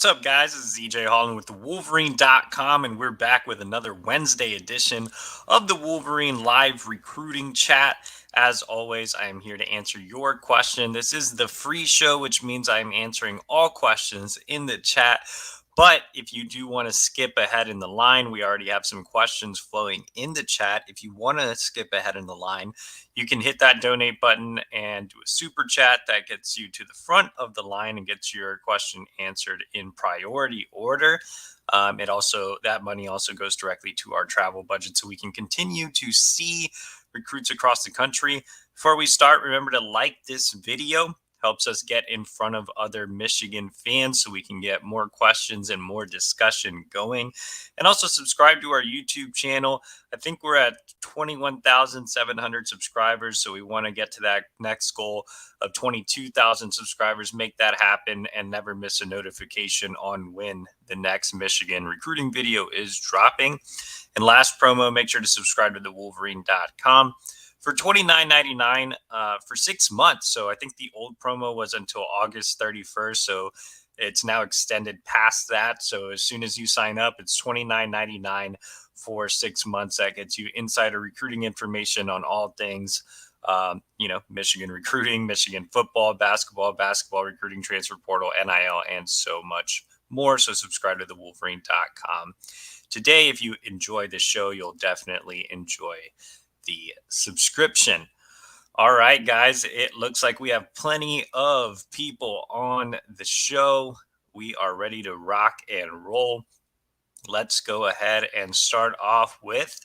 up, guys? This is EJ Holland with the Wolverine.com, and we're back with another Wednesday edition of the Wolverine Live Recruiting Chat. As always, I am here to answer your question. This is the free show, which means I'm answering all questions in the chat. But if you do want to skip ahead in the line, we already have some questions flowing in the chat. If you want to skip ahead in the line, you can hit that donate button and do a super chat that gets you to the front of the line and gets your question answered in priority order. That money also goes directly to our travel budget so we can continue to see recruits across the country. Before we start, remember to like this video. Helps us get in front of other Michigan fans so we can get more questions and more discussion going. And also subscribe to our YouTube channel. I think we're at 21,700 subscribers, so we want to get to that next goal of 22,000 subscribers. Make that happen and never miss a notification on when the next Michigan recruiting video is dropping. And last promo, make sure to subscribe to the Wolverine.com. For $29.99 for 6 months. So I think the old promo was until August 31st. So it's now extended past that. So as soon as you sign up, it's $29.99 for 6 months. That gets you insider recruiting information on all things, Michigan recruiting, Michigan football, basketball recruiting, transfer portal, NIL, and so much more. So subscribe to the Wolverine.com. Today, if you enjoy the show, you'll definitely enjoy the subscription. All right, guys, it looks like we have plenty of people on the show. We are ready to rock and roll. Let's go ahead and start off with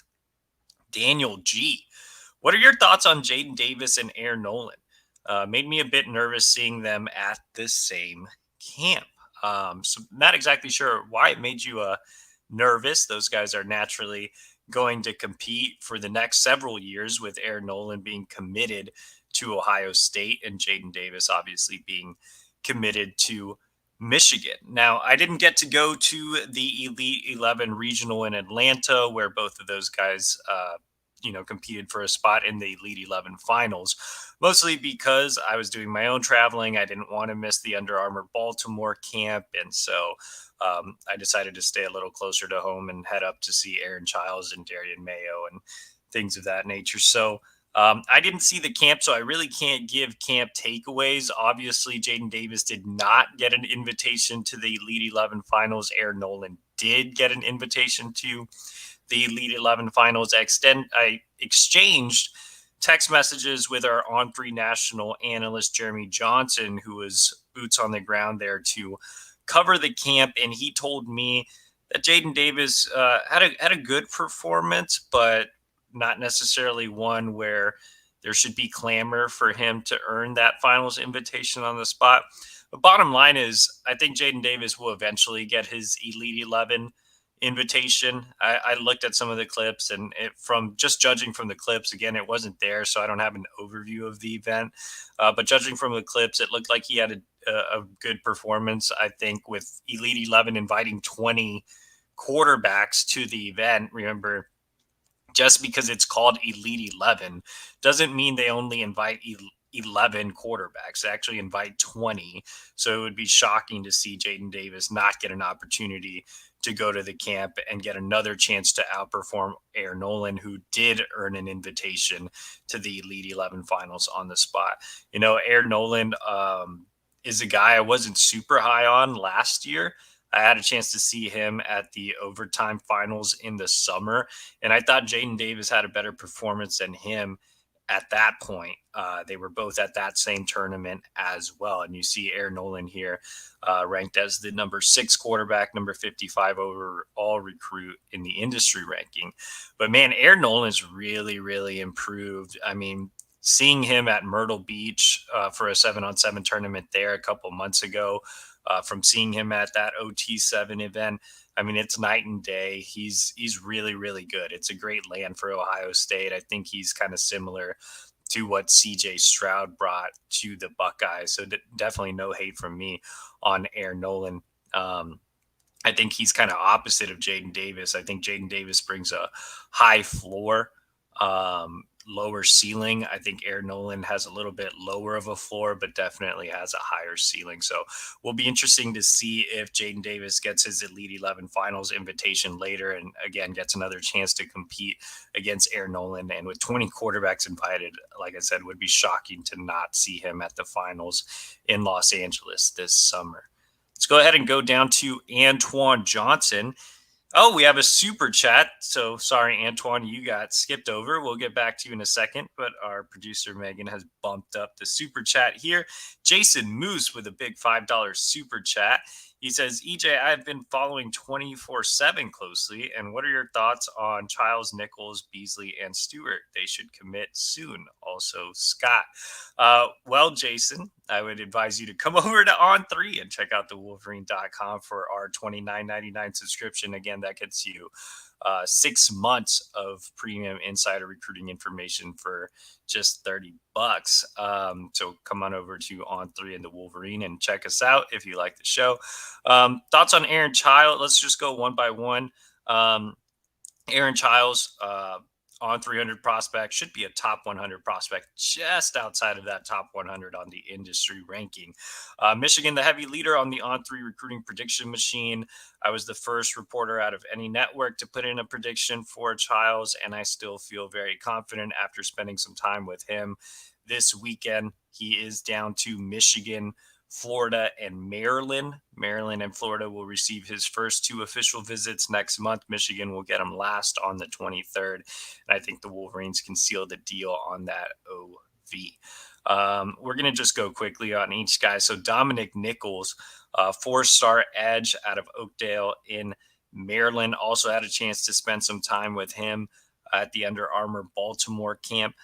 Daniel G. What are your thoughts on Jaden Davis and Aaron Nolan? Made me a bit nervous seeing them at the same camp. So not exactly sure why it made you nervous. Those guys are naturally going to compete for the next several years, with Aaron Nolan being committed to Ohio State and Jaden Davis obviously being committed to Michigan. Now, I didn't get to go to the Elite 11 regional in Atlanta, where both of those guys, competed for a spot in the Elite 11 finals, mostly because I was doing my own traveling. I didn't want to miss the Under Armour Baltimore camp. And so I decided to stay a little closer to home and head up to see Aaron Childs and Darian Mayo and things of that nature. So I didn't see the camp, so I really can't give camp takeaways. Obviously, Jaden Davis did not get an invitation to the Elite 11 finals. Aaron Nolan did get an invitation to the Elite 11 finals. I exchanged text messages with our On3 national analyst, Jeremy Johnson, who was boots on the ground there to cover the camp, and he told me that Jaden Davis had a good performance, but not necessarily one where there should be clamor for him to earn that finals invitation on the spot. The bottom line is, I think Jaden Davis will eventually get his Elite 11 invitation. I looked at some of the clips, and from just judging from the clips, again, it wasn't there, so I don't have an overview of the event. But judging from the clips, it looked like he had a good performance. I think with Elite 11 inviting 20 quarterbacks to the event, remember, just because it's called Elite 11 doesn't mean they only invite 11 quarterbacks. They actually invite 20. So it would be shocking to see Jaden Davis not get an opportunity to go to the camp and get another chance to outperform Aaron Nolan, who did earn an invitation to the Elite 11 finals on the spot. Aaron Nolan is a guy I wasn't super high on last year. I had a chance to see him at the overtime finals in the summer, and I thought Jaden Davis had a better performance than him at that point. They were both at that same tournament as well. And you see Aaron Nolan here ranked as the number 6 quarterback, number 55 overall recruit in the industry ranking. But man, Aaron Nolan's really, really improved. I mean, seeing him at Myrtle Beach for a 7-on-7 tournament there a couple months ago, from seeing him at that OT7 event, I mean, it's night and day. He's really, really good. It's a great land for Ohio State. I think he's kind of similar to what CJ Stroud brought to the Buckeyes. So definitely no hate from me on Aaron Nolan. I think he's kind of opposite of Jaden Davis. I think Jaden Davis brings a high floor lower ceiling. I think Aaron Nolan has a little bit lower of a floor, but definitely has a higher ceiling. So will be interesting to see if Jaden Davis gets his Elite 11 Finals invitation later, and again gets another chance to compete against Aaron Nolan. And with 20 quarterbacks invited, like I said, would be shocking to not see him at the finals in Los Angeles this summer. Let's go ahead and go down to Antoine Johnson. Oh, we have a super chat. So sorry, Antoine, you got skipped over. We'll get back to you in a second, but our producer Megan has bumped up the super chat here. Jason Moose with a big $5 super chat. He says, EJ, I've been following 24/7 closely. And what are your thoughts on Childs, Nichols, Beasley, and Stewart? They should commit soon. Also, Scott. Well, Jason, I would advise you to come over to On3 and check out the Wolverine.com for our $29.99 subscription. Again, that gets you 6 months of premium insider recruiting information for just $30. So come on over to On3 and the Wolverine and check us out if you like the show. Thoughts on Aaron Child? Let's just go one by one. Aaron Childs, on 300 prospect, should be a top 100 prospect, just outside of that top 100 on the industry ranking. Michigan, the heavy leader on the On3 recruiting prediction machine. I was the first reporter out of any network to put in a prediction for Childs, and I still feel very confident after spending some time with him this weekend. He is down to Michigan, Florida, and Maryland. Maryland and Florida will receive his first two official visits next month. Michigan will get him last on the 23rd. And I think the Wolverines can seal the deal on that OV. We're going to just go quickly on each guy. So Dominic Nichols, 4-star edge out of Oakdale in Maryland, also had a chance to spend some time with him at the Under Armour Baltimore camp.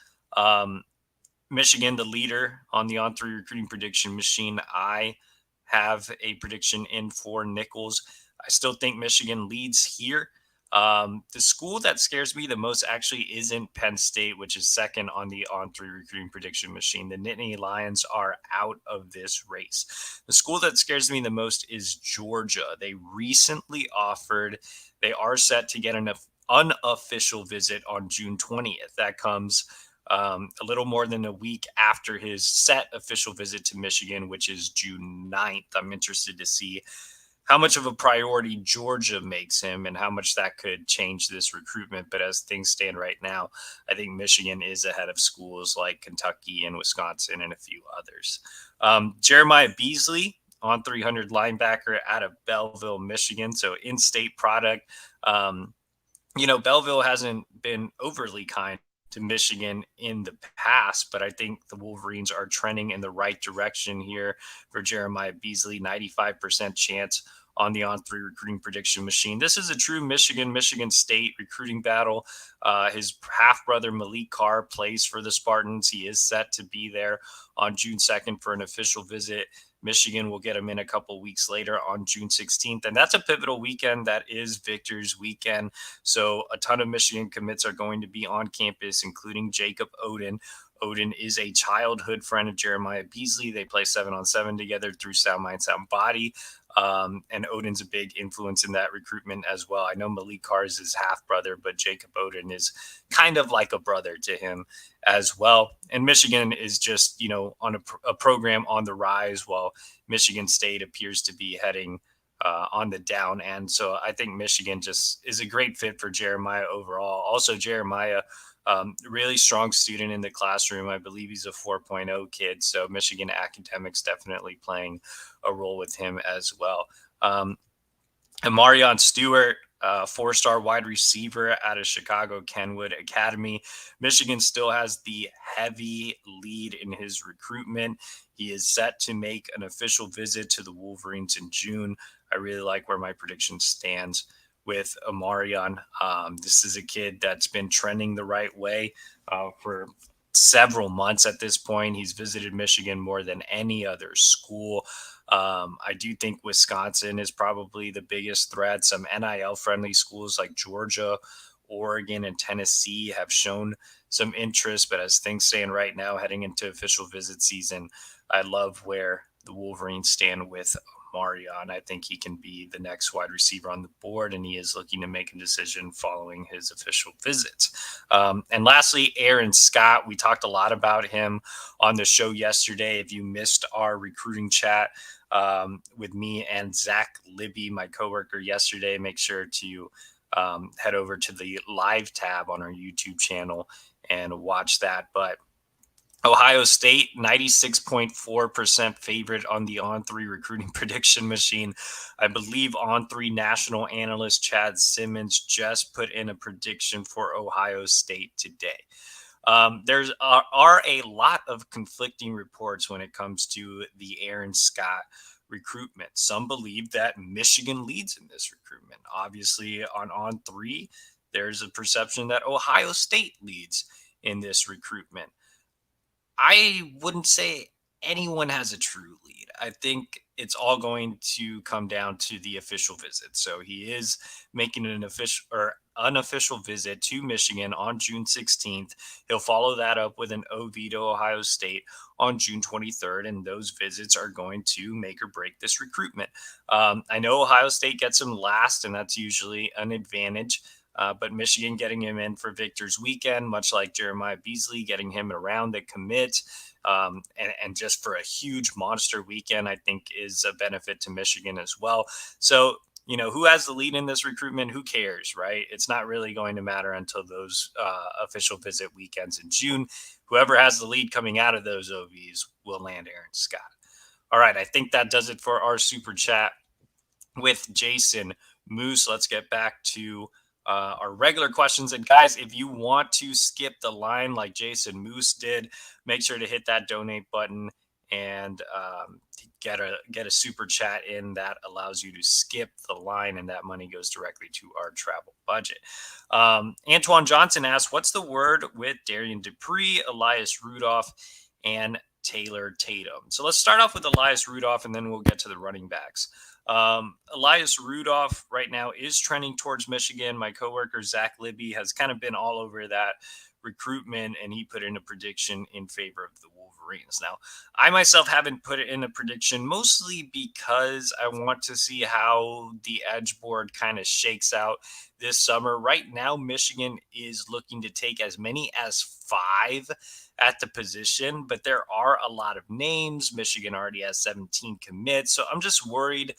Michigan, the leader on the On3 recruiting prediction machine. I have a prediction in for Nichols. I still think Michigan leads here. The school that scares me the most actually isn't Penn State, which is second on the On3 recruiting prediction machine. The Nittany Lions are out of this race. The school that scares me the most is Georgia. They recently offered, they are set to get an unofficial visit on June 20th. That comes a little more than a week after his set official visit to Michigan, which is June 9th. I'm interested to see how much of a priority Georgia makes him and how much that could change this recruitment. But as things stand right now, I think Michigan is ahead of schools like Kentucky and Wisconsin and a few others. Jeremiah Beasley, on 300 linebacker out of Belleville, Michigan. So in-state product. Belleville hasn't been overly kind to Michigan in the past, but I think the Wolverines are trending in the right direction here for Jeremiah Beasley. 95% chance on the On3 recruiting prediction machine. This is a true Michigan State recruiting battle. His half brother Malik Carr plays for the Spartans. He is set to be there on June 2nd for an official visit. Michigan will get him in a couple weeks later on June 16th. And that's a pivotal weekend. That is Victor's weekend. So a ton of Michigan commits are going to be on campus, including Jacob Oden. Oden is a childhood friend of Jeremiah Beasley. They play 7-on-7 together through Sound Mind, Sound Body. And Oden's a big influence in that recruitment as well. I know Malik Carr is his half brother, but Jacob Oden is kind of like a brother to him as well. And Michigan is just, on a program on the rise, while Michigan State appears to be heading on the down end. So I think Michigan just is a great fit for Jeremiah overall. Also, Jeremiah, really strong student in the classroom. I believe he's a 4.0 kid. So Michigan academics definitely playing a role with him as well. Amarion Stewart, 4-star wide receiver out of Chicago Kenwood Academy. Michigan still has the heavy lead in his recruitment. He is set to make an official visit to the Wolverines in June. I really like where my prediction stands with Amarion. This is a kid that's been trending the right way for several months at this point. He's visited Michigan more than any other school. I do think Wisconsin is probably the biggest threat. Some NIL-friendly schools like Georgia, Oregon, and Tennessee have shown some interest. But as things stand right now, heading into official visit season, I love where the Wolverines stand with Marion. I think he can be the next wide receiver on the board, and he is looking to make a decision following his official visits. And lastly, Aaron Scott. We talked a lot about him on the show yesterday. If you missed our recruiting chat with me and Zach Libby, my coworker, yesterday, make sure to head over to the live tab on our YouTube channel and watch that. But Ohio State, 96.4% favorite on the On3 recruiting prediction machine. I believe On3 national analyst Chad Simmons just put in a prediction for Ohio State today. There's are a lot of conflicting reports when it comes to the Aaron Scott recruitment. Some believe that Michigan leads in this recruitment. Obviously, on 3, there's a perception that Ohio State leads in this recruitment. I wouldn't say anyone has a true lead. I think it's all going to come down to the official visit. So he is making an official or unofficial visit to Michigan on June 16th. He'll follow that up with an OV to Ohio State on June 23rd, and those visits are going to make or break this recruitment. I know Ohio State gets him last, and that's usually an advantage. But Michigan getting him in for Victor's weekend, much like Jeremiah Beasley, getting him around the commit, and just for a huge monster weekend, I think is a benefit to Michigan as well. So, who has the lead in this recruitment? Who cares, right? It's not really going to matter until those official visit weekends in June. Whoever has the lead coming out of those OVs will land Aaron Scott. All right, I think that does it for our super chat with Jason Moose. Let's get back to our regular questions. And guys, if you want to skip the line like Jason Moose did, make sure to hit that donate button and get a super chat in that allows you to skip the line, and that money goes directly to our travel budget. Antoine Johnson asks, what's the word with Darian Dupree, Elias Rudolph, and Taylor Tatum? So let's start off with Elias Rudolph, and then we'll get to the running backs. Elias Rudolph right now is trending towards Michigan. My coworker, Zach Libby, has kind of been all over that recruitment, and he put in a prediction in favor of the Wolverines. Now, I myself haven't put it in a prediction, mostly because I want to see how the edge board kind of shakes out this summer. Right now, Michigan is looking to take as many as 5 at the position, but there are a lot of names. Michigan already has 17 commits, so I'm just worried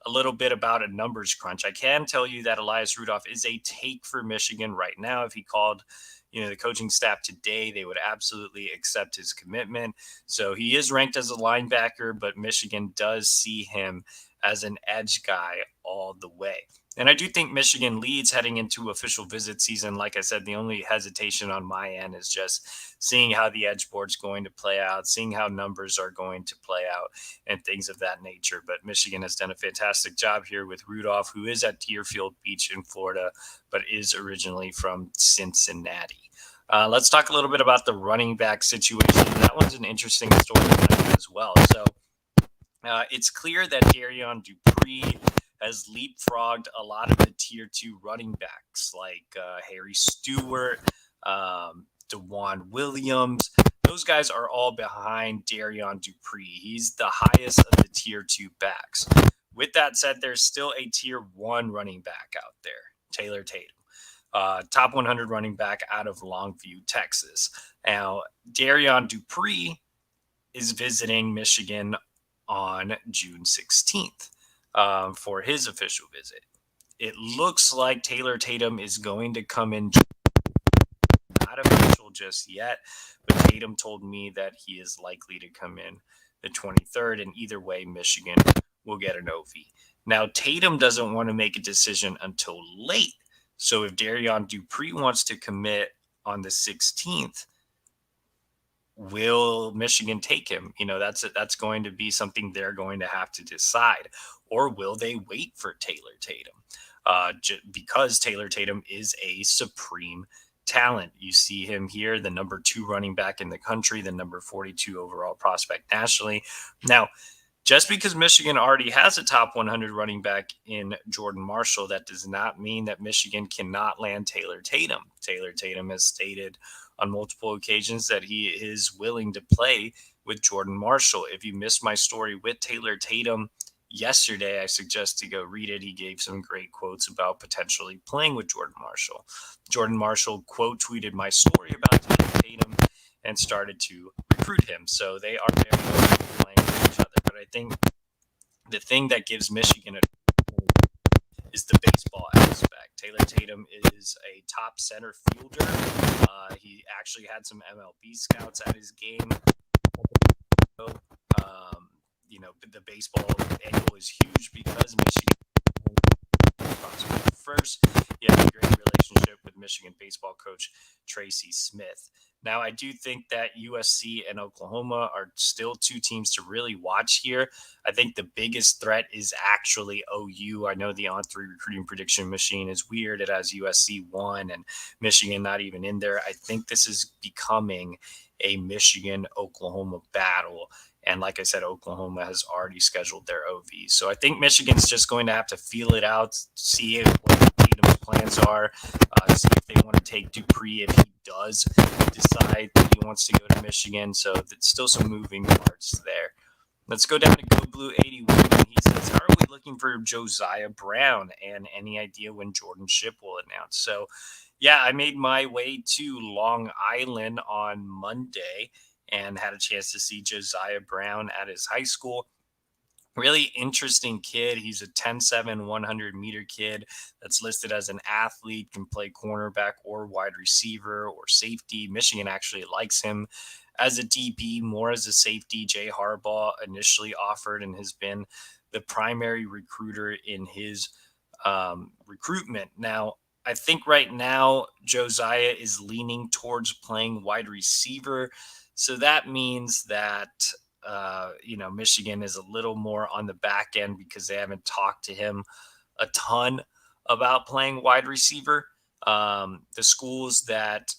a little bit about a numbers crunch. I can tell you that Elias Rudolph is a take for Michigan right now. If he called, the coaching staff today, they would absolutely accept his commitment. So he is ranked as a linebacker, but Michigan does see him as an edge guy all the way. And I do think Michigan leads heading into official visit season. Like I said, the only hesitation on my end is just seeing how the edge board's going to play out, seeing how numbers are going to play out, and things of that nature. But Michigan has done a fantastic job here with Rudolph, who is at Deerfield Beach in Florida, but is originally from Cincinnati. Let's talk a little bit about the running back situation. That one's an interesting story as well. So it's clear that Darian Dupree has leapfrogged a lot of the tier 2 running backs like Harry Stewart, DeJuan Williams. Those guys are all behind Darian Dupree. He's the highest of the tier 2 backs. With that said, there's still a tier 1 running back out there, Taylor Tatum. Top 100 running back out of Longview, Texas. Now, Darian Dupree is visiting Michigan on June 16th. For his official visit. It looks like Taylor Tatum is going to come in, not official just yet, but Tatum told me that he is likely to come in the 23rd, and either way, Michigan will get an OV. Now, Tatum doesn't want to make a decision until late, so if Darian Dupree wants to commit on the 16th, will Michigan take him? That's going to be something they're going to have to decide. Or will they wait for Taylor Tatum? Because Taylor Tatum is a supreme talent. You see him here, the number 2 running back in the country, the number 42 overall prospect nationally. Now, just because Michigan already has a top 100 running back in Jordan Marshall, that does not mean that Michigan cannot land Taylor Tatum. Taylor Tatum has stated on multiple occasions that he is willing to play with Jordan Marshall. If you missed my story with Taylor Tatum yesterday. I suggest to go read it. He gave some great quotes about potentially playing with Jordan Marshall. Jordan Marshall quote tweeted my story about Tatum and started to recruit him. So they are very open to playing with each other. But I think the thing that gives Michigan a is the baseball aspect. Taylor Tatum is a top center fielder. He actually had some MLB scouts at his game. Um, the baseball angle is huge because Michigan first. He has a great relationship with Michigan baseball coach Tracy Smith. Now, I do think that USC and Oklahoma are still two teams to really watch here. I think the biggest threat is actually OU. I know the on-3 recruiting prediction machine is weird. It has USC 1 and Michigan not even in there. I think this is becoming a Michigan-Oklahoma battle. And like I said, Oklahoma has already scheduled their OV. So I think Michigan's just going to have to feel it out, see what Tatum's plans are, see if they want to take Dupree if he does decide that he wants to go to Michigan. So there's still some moving parts there. Let's go down to Go Blue 81. He says, how are we looking for Josiah Brown? And any idea when Jordan Shipp will announce? So, yeah, I made my way to Long Island on Monday and had a chance to see Josiah Brown at his high school. Really interesting kid. He's a 10'7", 100-meter kid that's listed as an athlete, can play cornerback or wide receiver or safety. Michigan actually likes him as a DB, more as a safety. Jay Harbaugh initially offered and has been the primary recruiter in his recruitment. Now, I think right now Josiah is leaning towards playing wide receiver. So that means that Michigan is a little more on the back end because they haven't talked to him a ton about playing wide receiver. The schools that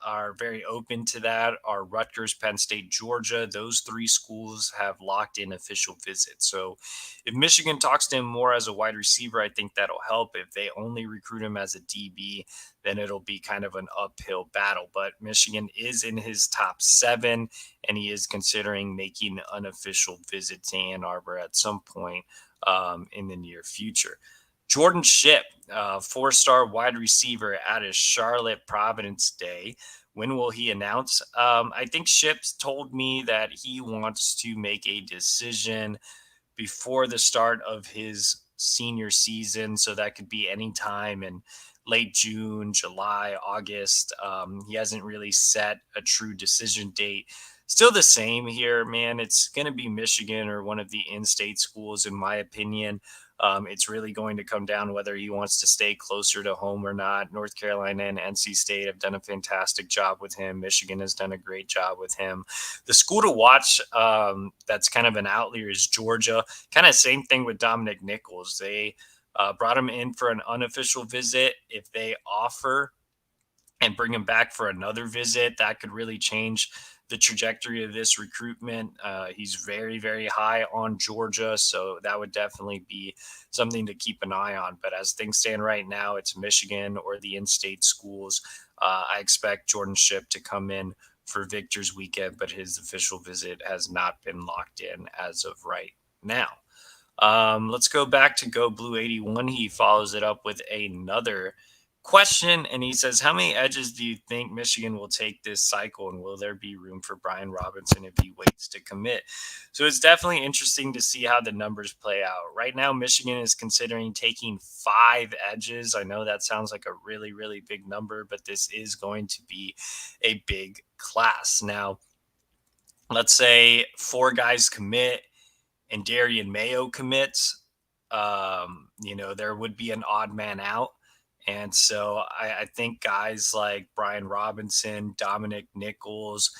are very open to that are Rutgers, Penn State, Georgia. Those three schools have locked in official visits. So if Michigan talks to him more as a wide receiver, I think that'll help. If they only recruit him as a DB, then it'll be kind of an uphill battle. But Michigan is in his top 7, and he is considering making an unofficial visit to Ann Arbor at some point in the near future. Jordan Shipp, 4-star wide receiver at his Charlotte Providence Day. When will he announce? I think Shipp's told me that he wants to make a decision before the start of his senior season. So that could be any time in late June, July, August. He hasn't really set a true decision date. Still the same here, man. It's going to be Michigan or one of the in-state schools, in my opinion. It's really going to come down whether he wants to stay closer to home or not. North Carolina and NC State have done a fantastic job with him. Michigan has done a great job with him. The school to watch that's kind of an outlier is Georgia. Kind of same thing with Dominic Nichols. They brought him in for an unofficial visit. If they offer and bring him back for another visit, that could really change the trajectory of this recruitment. He's very, very high on Georgia, so that would definitely be something to keep an eye on. But as things stand right now, it's Michigan or the in-state schools. I expect Jordan Shipp to come in for Victor's weekend, but his official visit has not been locked in as of right now. Let's go back to Go Blue 81. He follows it up with another question, and he says, how many edges do you think Michigan will take this cycle, and will there be room for Brian Robinson if he waits to commit? So it's definitely interesting to see how the numbers play out. Right now, Michigan is considering taking 5 edges. I know that sounds like a really, really big number, but this is going to be a big class. Now, let's say 4 guys commit and Darian Mayo commits. There would be an odd man out. And so I think guys like Brian Robinson, Dominic Nichols,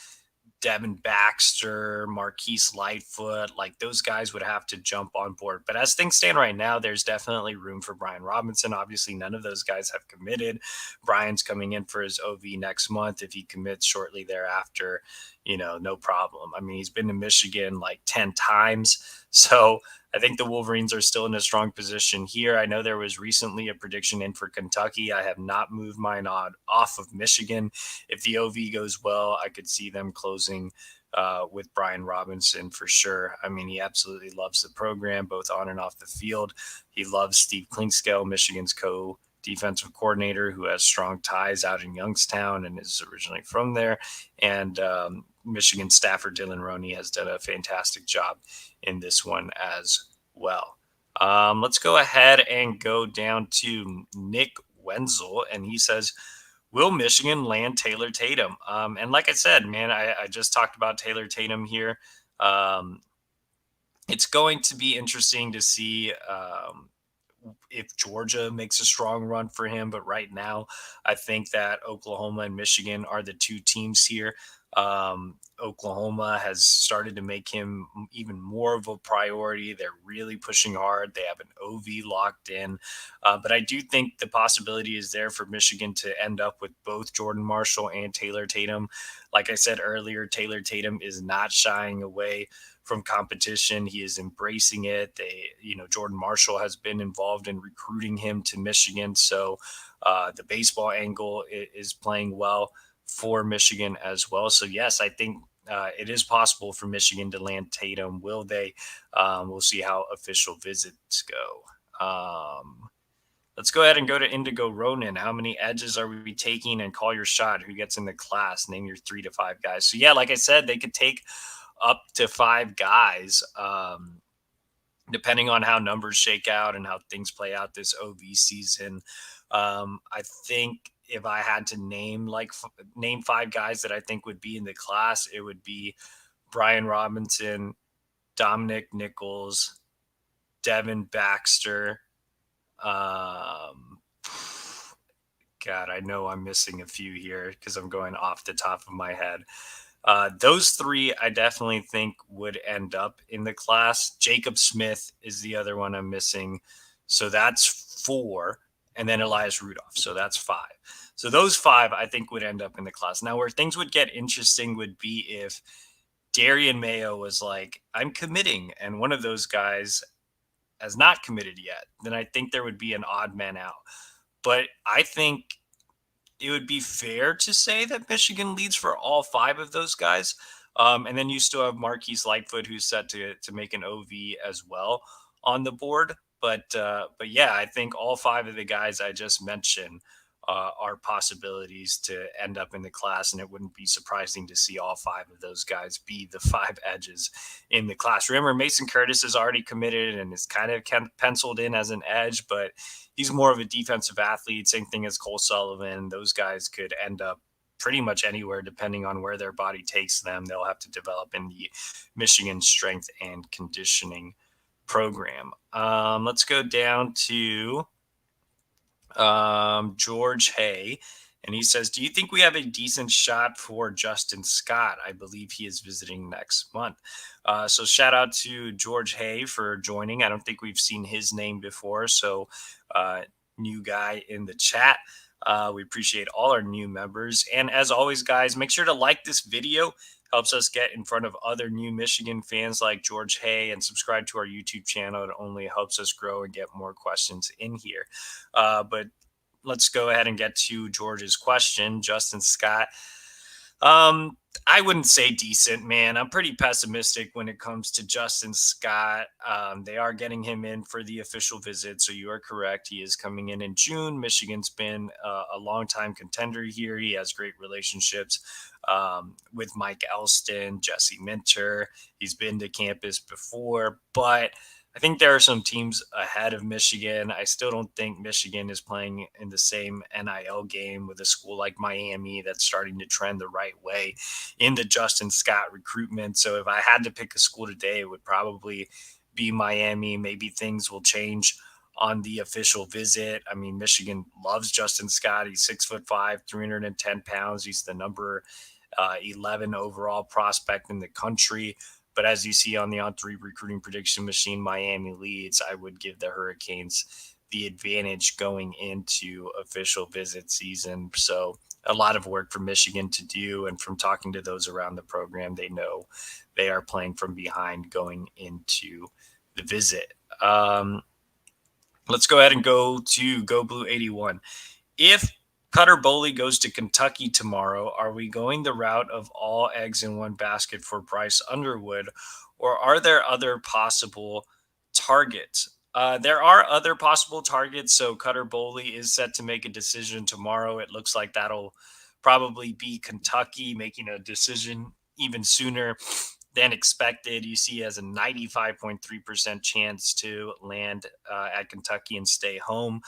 Devin Baxter, Marquise Lightfoot, like those guys would have to jump on board. But as things stand right now, there's definitely room for Brian Robinson. Obviously, none of those guys have committed. Brian's coming in for his OV next month. If he commits shortly thereafter, no problem. I mean, he's been to Michigan like 10 times. So I think the Wolverines are still in a strong position here. I know there was recently a prediction in for Kentucky. I have not moved mine off of Michigan. If the OV goes well, I could see them closing with Brian Robinson for sure. I mean, he absolutely loves the program, both on and off the field. He loves Steve Klinkscale, Michigan's defensive coordinator, who has strong ties out in Youngstown and is originally from there. And Michigan staffer Dylan Roney has done a fantastic job in this one as well. Let's go ahead and go down to Nick Wenzel, and he says, will Michigan land Taylor Tatum? And like I said, man, I just talked about Taylor Tatum here. Um, it's going to be interesting to see if Georgia makes a strong run for him. But right now, I think that Oklahoma and Michigan are the two teams here. Oklahoma has started to make him even more of a priority. They're really pushing hard. They have an OV locked in. But I do think the possibility is there for Michigan to end up with both Jordan Marshall and Taylor Tatum. Like I said earlier, Taylor Tatum is not shying away from competition. He is embracing it. Jordan Marshall has been involved in recruiting him to Michigan. So the baseball angle is playing well for Michigan as well. So, yes, I think it is possible for Michigan to land Tatum. Will they? We'll see how official visits go. Let's go ahead and go to Indigo Ronin. How many edges are we taking? And call your shot. Who gets in the class? Name your 3 to 5 guys. So, yeah, like I said, they could take up to 5 guys, depending on how numbers shake out and how things play out this OV season. I think if I had to name 5 guys that I think would be in the class, it would be Brian Robinson, Dominic Nichols, Devin Baxter. God, I know I'm missing a few here because I'm going off the top of my head. Those 3, I definitely think would end up in the class. Jacob Smith is the other one I'm missing. So that's 4. And then Elias Rudolph. So that's 5. So those 5, I think, would end up in the class. Now, where things would get interesting would be if Darian Mayo was like, I'm committing, and one of those guys has not committed yet. Then I think there would be an odd man out. But I think it would be fair to say that Michigan leads for all 5 of those guys. And then you still have Marquise Lightfoot, who's set to make an OV as well on the board. But yeah, I think all 5 of the guys I just mentioned are possibilities to end up in the class, and it wouldn't be surprising to see all 5 of those guys be the 5 edges in the class. Remember, Mason Curtis is already committed and is kind of penciled in as an edge, but he's more of a defensive athlete. Same thing as Cole Sullivan. Those guys could end up pretty much anywhere depending on where their body takes them. They'll have to develop in the Michigan strength and conditioning program. Let's go down to George Hay. And he says, do you think we have a decent shot for Justin Scott? I believe he is visiting next month. So shout out to George Hay for joining. I don't think we've seen his name before. So new guy in the chat. We appreciate all our new members. And as always, guys, make sure to like this video. Helps us get in front of other new Michigan fans like George Hay, and subscribe to our YouTube channel. It only helps us grow and get more questions in here. But let's go ahead and get to George's question. Justin Scott. I wouldn't say decent, man. I'm pretty pessimistic when it comes to Justin Scott. They are getting him in for the official visit, so you are correct. He is coming in June. Michigan's been a long-time contender here. He has great relationships with Mike Elston, Jesse Minter. He's been to campus before, but I think there are some teams ahead of Michigan. I still don't think Michigan is playing in the same NIL game with a school like Miami that's starting to trend the right way in the Justin Scott recruitment. So if I had to pick a school today, it would probably be Miami. Maybe things will change on the official visit. I mean, Michigan loves Justin Scott. He's 6'5", 310 pounds. He's the number 11 overall prospect in the country. But as you see on the On3 recruiting prediction machine, Miami leads. I would give the Hurricanes the advantage going into official visit season. So a lot of work for Michigan to do. And from talking to those around the program, they know they are playing from behind going into the visit. Let's go ahead and go to Go Blue 81. If Cutter Bowley goes to Kentucky tomorrow. Are we going the route of all eggs in one basket for Bryce Underwood, or are there other possible targets? There are other possible targets. So Cutter Bowley is set to make a decision tomorrow. It looks like that'll probably be Kentucky making a decision even sooner than expected. You see, he has a 95.3% chance to land at Kentucky and stay home.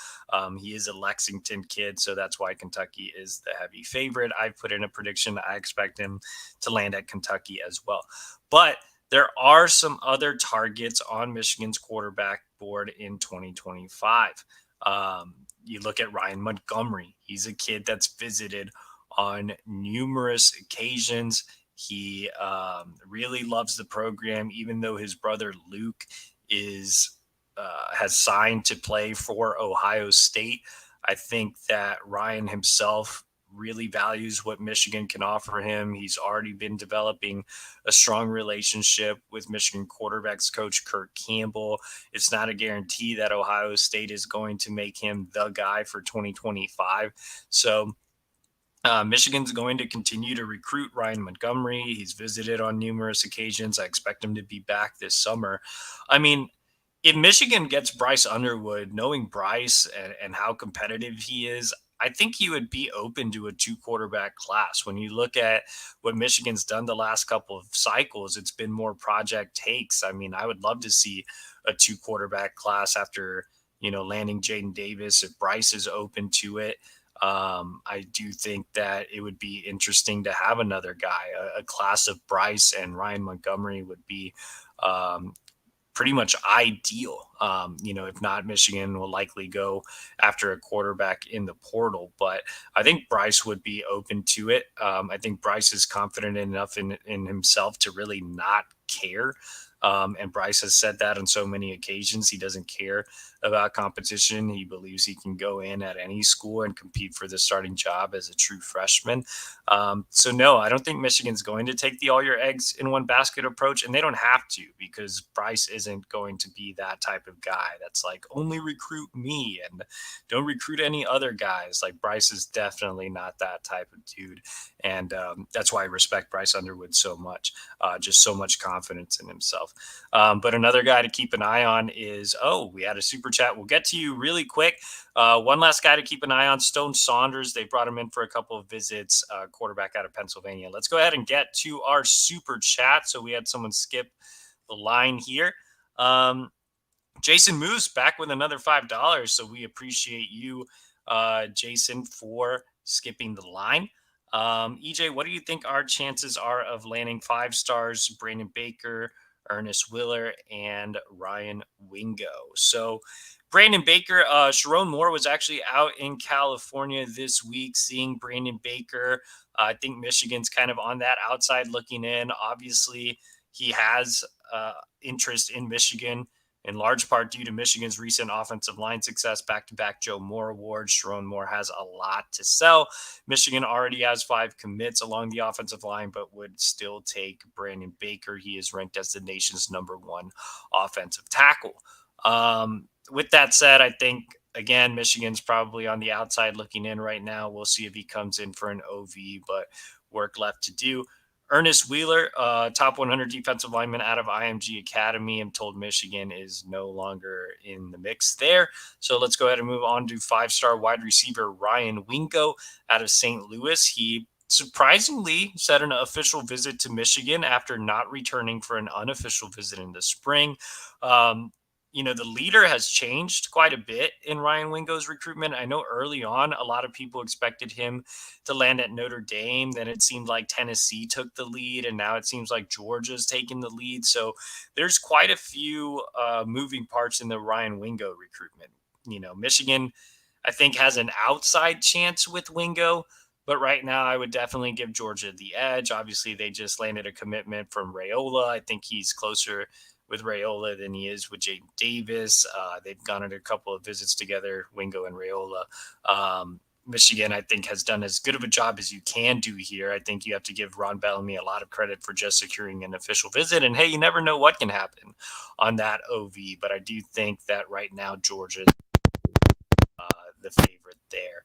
He is a Lexington kid, so that's why Kentucky is the heavy favorite. I've put in a prediction. I expect him to land at Kentucky as well. But there are some other targets on Michigan's quarterback board in 2025. You look at Ryan Montgomery. He's a kid that's visited on numerous occasions. He really loves the program, even though his brother Luke is has signed to play for Ohio State. I think that Ryan himself really values what Michigan can offer him. He's already been developing a strong relationship with Michigan quarterbacks coach Kirk Campbell. It's not a guarantee that Ohio State is going to make him the guy for 2025. So Michigan's going to continue to recruit Ryan Montgomery. He's visited on numerous occasions. I expect him to be back this summer. I mean, if Michigan gets Bryce Underwood, knowing Bryce and how competitive he is, I think he would be open to a two quarterback class. When you look at what Michigan's done the last couple of cycles, it's been more project takes. I mean, I would love to see a two quarterback class after, landing Jaden Davis if Bryce is open to it. I do think that it would be interesting to have another guy. A class of Bryce and Ryan Montgomery would be um, pretty much ideal. If not, Michigan will likely go after a quarterback in the portal. But I think Bryce would be open to it. I think Bryce is confident enough in himself to really not care. And Bryce has said that on so many occasions. He doesn't care about competition. He believes he can go in at any school and compete for the starting job as a true freshman. So, no, I don't think Michigan's going to take the all your eggs in one basket approach. And they don't have to, because Bryce isn't going to be that type of guy that's like, only recruit me and don't recruit any other guys. Like, Bryce is definitely not that type of dude. And that's why I respect Bryce Underwood so much. Just so much confidence in himself. But another guy to keep an eye on is, we had a super chat. We'll get to you really quick. One last guy to keep an eye on, Stone Saunders. They brought him in for a couple of visits, quarterback out of Pennsylvania. Let's go ahead and get to our super chat. So we had someone skip the line here. Jason Moose back with another $5. So we appreciate you, Jason, for skipping the line. EJ, what do you think our chances are of landing 5 stars? Brandon Baker, Ernest Willer, and Ryan Wingo. So Brandon Baker, Sharon Moore was actually out in California this week seeing Brandon Baker. I think Michigan's kind of on that outside looking in. Obviously, he has interest in Michigan, in large part due to Michigan's recent offensive line success, back-to-back Joe Moore awards. Sharon Moore has a lot to sell. Michigan already has 5 commits along the offensive line, but would still take Brandon Baker. He is ranked as the nation's #1 offensive tackle. With that said, I think, again, Michigan's probably on the outside looking in right now. We'll see if he comes in for an OV, but work left to do. Ernest Wheeler, top 100 defensive lineman out of IMG Academy. I'm told Michigan is no longer in the mix there. So let's go ahead and move on to 5-star wide receiver Ryan Wingo out of St. Louis. He surprisingly set an official visit to Michigan after not returning for an unofficial visit in the spring. The leader has changed quite a bit in Ryan Wingo's recruitment. I know early on, a lot of people expected him to land at Notre Dame. Then it seemed like Tennessee took the lead, and now it seems like Georgia's taking the lead. So there's quite a few moving parts in the Ryan Wingo recruitment. Michigan, I think, has an outside chance with Wingo, but right now I would definitely give Georgia the edge. Obviously, they just landed a commitment from Raiola. I think he's closer with Raiola than he is with Jaden Davis. They've gone on a couple of visits together, Wingo and Raiola. Michigan, I think, has done as good of a job as you can do here. I think you have to give Ron Bellamy a lot of credit for just securing an official visit. And hey, you never know what can happen on that OV. But I do think that right now Georgia is the favorite there.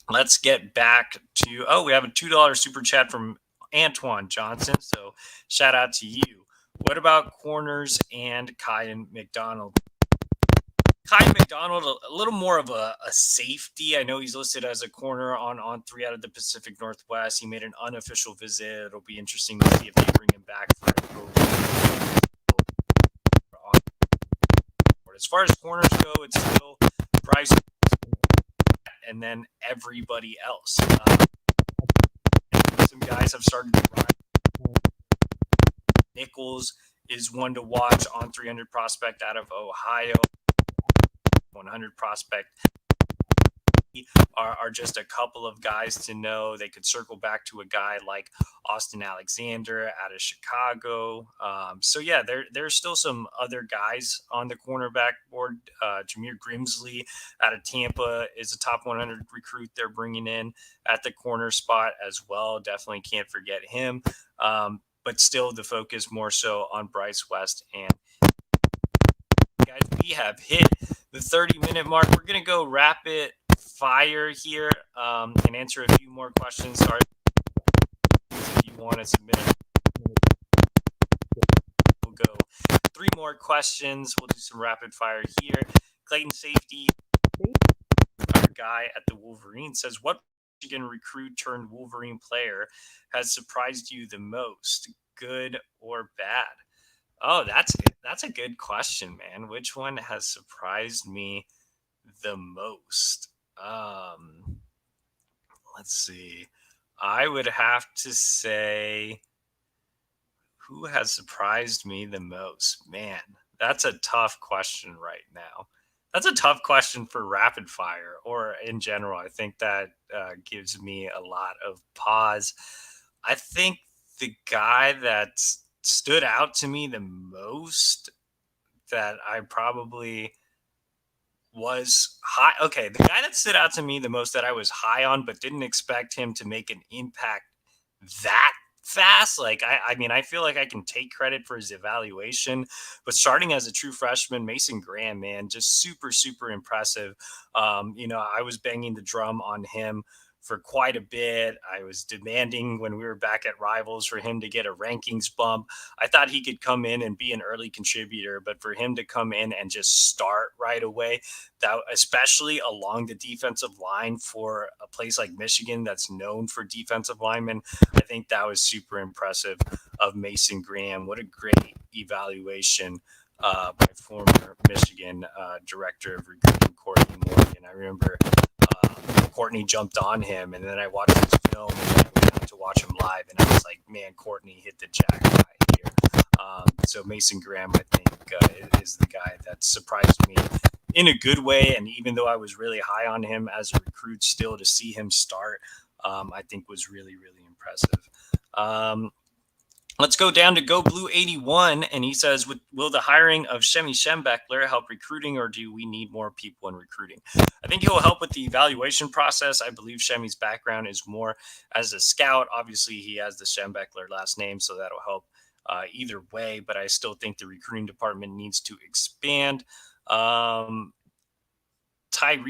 Let's get back to, we have a $2 super chat from Antoine Johnson. So shout out to you. What about corners and Kyan McDonald? Kyan McDonald, a little more of a safety. I know he's listed as a corner on 3 out of the Pacific Northwest. He made an unofficial visit. It'll be interesting to see if they bring him back for as far as corners go, it's still Bryce and then everybody else. Some guys have started to rise. Nichols is one to watch on 300 prospect out of Ohio. 100 prospect are just a couple of guys to know. They could circle back to a guy like Austin Alexander out of Chicago. So yeah, there's still some other guys on the cornerback board. Jameer Grimsley out of Tampa is a top 100 recruit they're bringing in at the corner spot as well. Definitely can't forget him. But still the focus more so on Bryce West. And guys, we have hit the 30-minute mark. We're going to go rapid fire here and answer a few more questions. Sorry if you want to submit it. We'll go 3 more questions. We'll do some rapid fire here. Clayton Safety, our guy at the Wolverines, says, what Michigan recruit turned Wolverine player has surprised you the most, good or bad? Oh, that's a good question, man. Which one has surprised me the most? Let's see. I would have to say, who has surprised me the most? Man, that's a tough question right now. That's a tough question for rapid fire or in general. I think that gives me a lot of pause. I think the guy that stood out to me the most that I probably was high. Okay, the guy that stood out to me the most that I was high on, but didn't expect him to make an impact that fast. Like, I mean, I feel like I can take credit for his evaluation, but starting as a true freshman, Mason Graham, man, just super, super impressive. I was banging the drum on him for quite a bit. I was demanding when we were back at Rivals for him to get a rankings bump. I thought he could come in and be an early contributor, but for him to come in and just start right away, that especially along the defensive line for a place like Michigan that's known for defensive linemen, I think that was super impressive of Mason Graham. What a great evaluation by former Michigan director of recruiting Courtney Morgan. I remember Courtney jumped on him, and then I watched his film and then I went out to watch him live, and I was like, man, Courtney hit the jackpot here. So Mason Graham, I think, is the guy that surprised me in a good way. And even though I was really high on him as a recruit, still to see him start, I think was really, really impressive. Let's go down to Go Blue 81, and he says, will the hiring of Shemi Schembechler help recruiting, or do we need more people in recruiting? I think he'll help with the evaluation process. I believe Shemi's background is more as a scout. Obviously, he has the Schembechler last name, so that'll help either way, but I still think the recruiting department needs to expand. Tyrese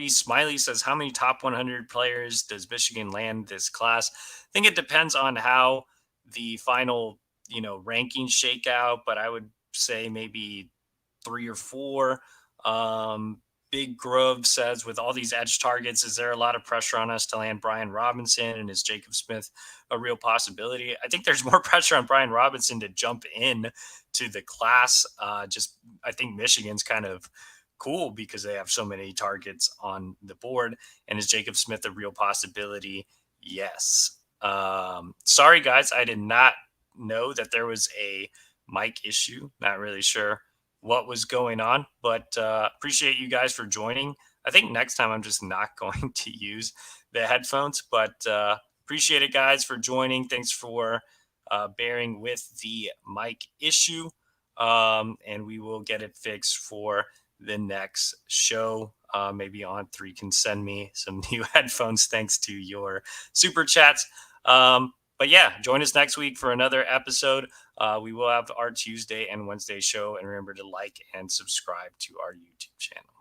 Smiley says, how many top 100 players does Michigan land this class? I think it depends on how the final rankings shake out, but I would say maybe 3 or 4. Big Grove says, with all these edge targets, is there a lot of pressure on us to land Brian Robinson, and is Jacob Smith a real possibility? I think there's more pressure on Brian Robinson to jump in to the class. I think Michigan's kind of cool because they have so many targets on the board. And is Jacob Smith a real possibility? Yes. Sorry guys, I did not know that there was a mic issue. Not really sure what was going on, but appreciate you guys for joining. I think next time I'm just not going to use the headphones, but appreciate it guys for joining. Thanks for bearing with the mic issue, and we will get it fixed for the next show. Maybe On3 can send me some new headphones thanks to your super chats. But yeah, join us next week for another episode. We will have our Tuesday and Wednesday show. And remember to like and subscribe to our YouTube channel.